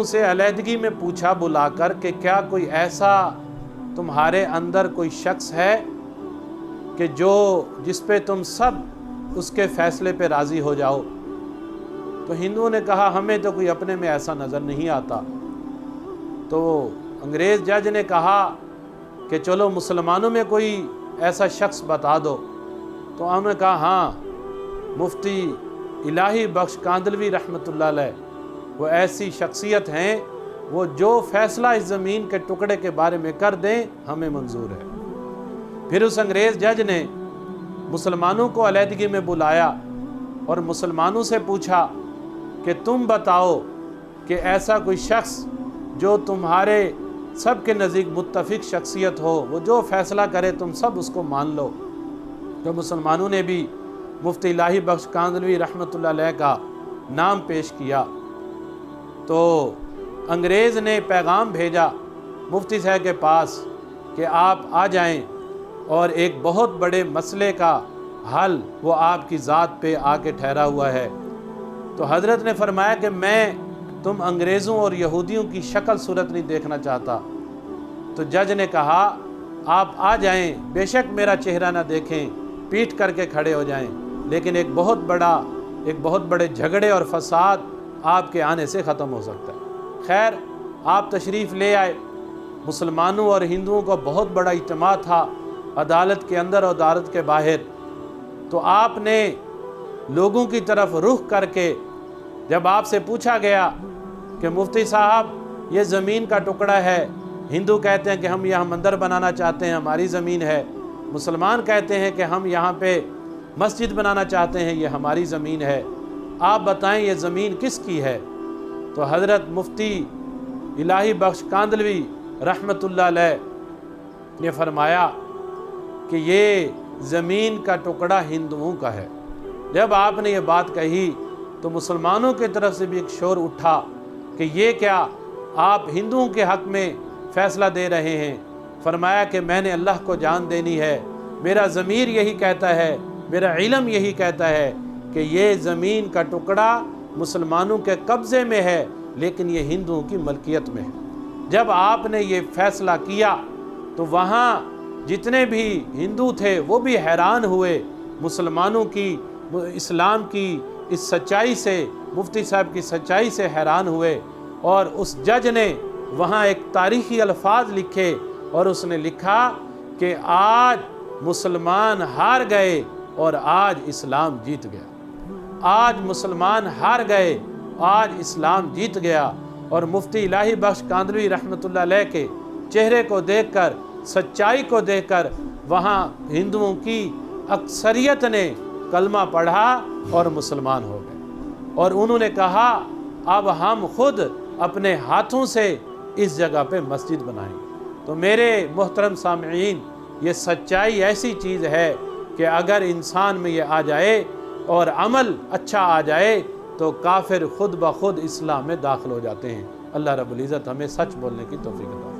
سے علیحدگی میں پوچھا بلا کر کہ کیا کوئی ایسا تمہارے اندر کوئی شخص ہے کہ جس پہ تم سب اس کے فیصلے پہ راضی ہو جاؤ؟ تو ہندوؤں نے کہا ہمیں تو کوئی اپنے میں ایسا نظر نہیں آتا۔ تو انگریز جج نے کہا کہ چلو مسلمانوں میں کوئی ایسا شخص بتا دو۔ تو انہوں نے کہا ہاں، مفتی الہی بخش کاندھلوی رحمۃ اللہ علیہ وہ ایسی شخصیت ہیں، وہ جو فیصلہ اس زمین کے ٹکڑے کے بارے میں کر دیں ہمیں منظور ہے۔ پھر اس انگریز جج نے مسلمانوں کو علیحدگی میں بلایا اور مسلمانوں سے پوچھا کہ تم بتاؤ کہ ایسا کوئی شخص جو تمہارے سب کے نزدیک متفق شخصیت ہو، وہ جو فیصلہ کرے تم سب اس کو مان لو۔ تو مسلمانوں نے بھی مفتی الہی بخش کاندھلوی رحمۃ اللہ علیہ کا نام پیش کیا۔ تو انگریز نے پیغام بھیجا مفتی صاحب کے پاس کہ آپ آ جائیں اور ایک بہت بڑے مسئلے کا حل وہ آپ کی ذات پہ آ کے ٹھہرا ہوا ہے۔ تو حضرت نے فرمایا کہ میں تم انگریزوں اور یہودیوں کی شکل صورت نہیں دیکھنا چاہتا۔ تو جج نے کہا آپ آ جائیں، بے شک میرا چہرہ نہ دیکھیں، پیٹ کر کے کھڑے ہو جائیں، لیکن ایک بہت بڑے جھگڑے اور فساد آپ کے آنے سے ختم ہو سکتا ہے۔ خیر، آپ تشریف لے آئے۔ مسلمانوں اور ہندوؤں کا بہت بڑا اجتماع تھا، عدالت کے اندر اور عدالت کے باہر۔ تو آپ نے لوگوں کی طرف رخ کر کے جب آپ سے پوچھا گیا کہ مفتی صاحب یہ زمین کا ٹکڑا ہے، ہندو کہتے ہیں کہ ہم یہاں مندر بنانا چاہتے ہیں، ہماری زمین ہے، مسلمان کہتے ہیں کہ ہم یہاں پہ مسجد بنانا چاہتے ہیں، یہ ہماری زمین ہے، آپ بتائیں یہ زمین کس کی ہے؟ تو حضرت مفتی الہی بخش کاندھلوی رحمۃ اللہ علیہ نے فرمایا کہ یہ زمین کا ٹکڑا ہندوؤں کا ہے۔ جب آپ نے یہ بات کہی تو مسلمانوں کی طرف سے بھی ایک شور اٹھا کہ یہ کیا آپ ہندوؤں کے حق میں فیصلہ دے رہے ہیں؟ فرمایا کہ میں نے اللہ کو جان دینی ہے، میرا ضمیر یہی کہتا ہے، میرا علم یہی کہتا ہے کہ یہ زمین کا ٹکڑا مسلمانوں کے قبضے میں ہے، لیکن یہ ہندوؤں کی ملکیت میں ہے۔ جب آپ نے یہ فیصلہ کیا تو وہاں جتنے بھی ہندو تھے وہ بھی حیران ہوئے، مسلمانوں کی اسلام کی اس سچائی سے، مفتی صاحب کی سچائی سے حیران ہوئے۔ اور اس جج نے وہاں ایک تاریخی الفاظ لکھے اور اس نے لکھا کہ آج مسلمان ہار گئے اور آج اسلام جیت گیا۔ آج مسلمان ہار گئے، آج اسلام جیت گیا۔ اور مفتی الہی بخش کاندھلوی رحمۃ اللہ علیہ کے چہرے کو دیکھ کر، سچائی کو دیکھ کر وہاں ہندوؤں کی اکثریت نے کلمہ پڑھا اور مسلمان ہو گئے۔ اور انہوں نے کہا اب ہم خود اپنے ہاتھوں سے اس جگہ پہ مسجد بنائیں گے۔ تو میرے محترم سامعین، یہ سچائی ایسی چیز ہے کہ اگر انسان میں یہ آ جائے اور عمل اچھا آ جائے تو کافر خود بخود اسلام میں داخل ہو جاتے ہیں۔ اللہ رب العزت ہمیں سچ بولنے کی توفیق عطا فرمائے۔